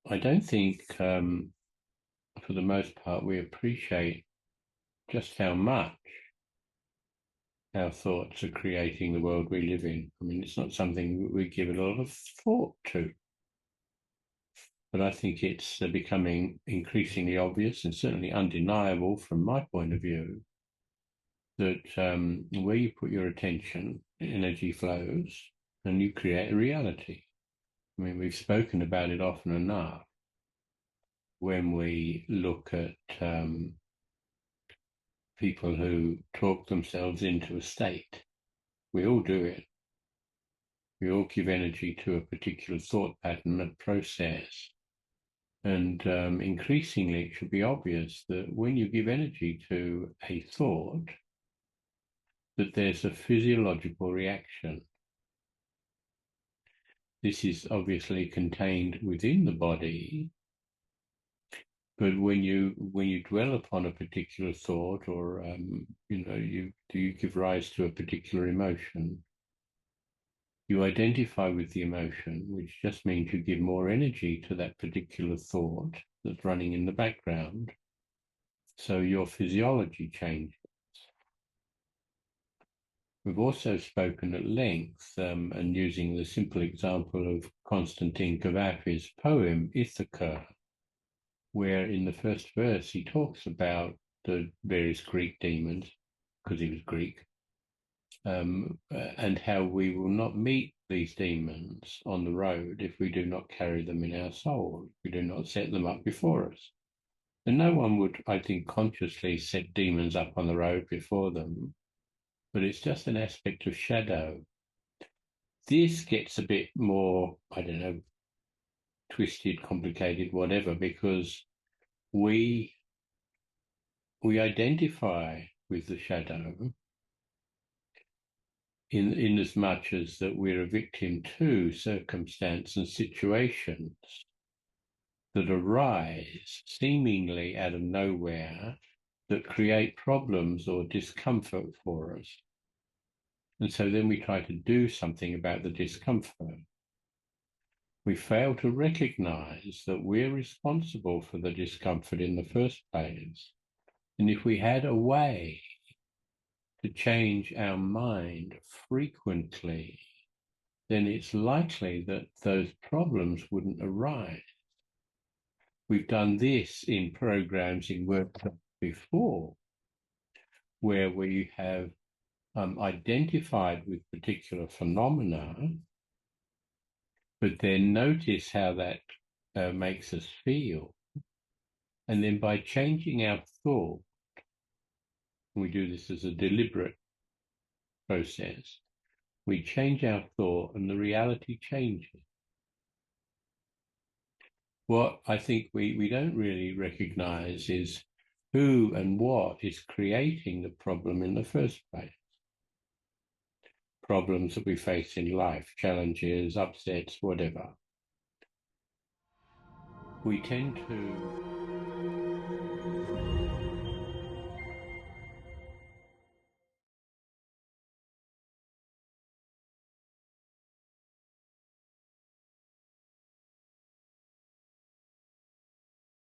I don't think, for the most part, we appreciate just how much our thoughts are creating the world we live in. I mean, it's not something we give a lot of thought to, but I think it's becoming increasingly obvious and certainly undeniable from my point of view that where you put your attention, energy flows and you create a reality. I mean, we've spoken about it often enough when we look at people who talk themselves into a state. We all do it. We all give energy to a particular thought pattern, a process. And increasingly, it should be obvious that when you give energy to a thought, that there's a physiological reaction. This is obviously contained within the body, but when you dwell upon a particular thought, or you give rise to a particular emotion, you identify with the emotion, which just means you give more energy to that particular thought that's running in the background. So your physiology changes. We've also spoken at length, and using the simple example of Konstantin Cavafy's poem Ithaca, where in the first verse he talks about the various Greek demons, because he was Greek, and how we will not meet these demons on the road if we do not carry them in our soul, if we do not set them up before us. And no one would, I think, consciously set demons up on the road before them, but it's just an aspect of shadow. This gets a bit more, I don't know, twisted, complicated, whatever, because we we identify with the shadow in as much as that we're a victim to circumstance and situations that arise seemingly out of nowhere that create problems or discomfort for us. And so then we try to do something about the discomfort. We fail to recognize that we're responsible for the discomfort in the first place. And if we had a way to change our mind frequently, then it's likely that those problems wouldn't arise. We've done this in programs in workshops before, where we have identified with particular phenomena, but then notice how that makes us feel. And then by changing our thought, we do this as a deliberate process, we change our thought and the reality changes. What I think we don't really recognize is who and what is creating the problem in the first place. Problems that we face in life, challenges, upsets, whatever. We tend to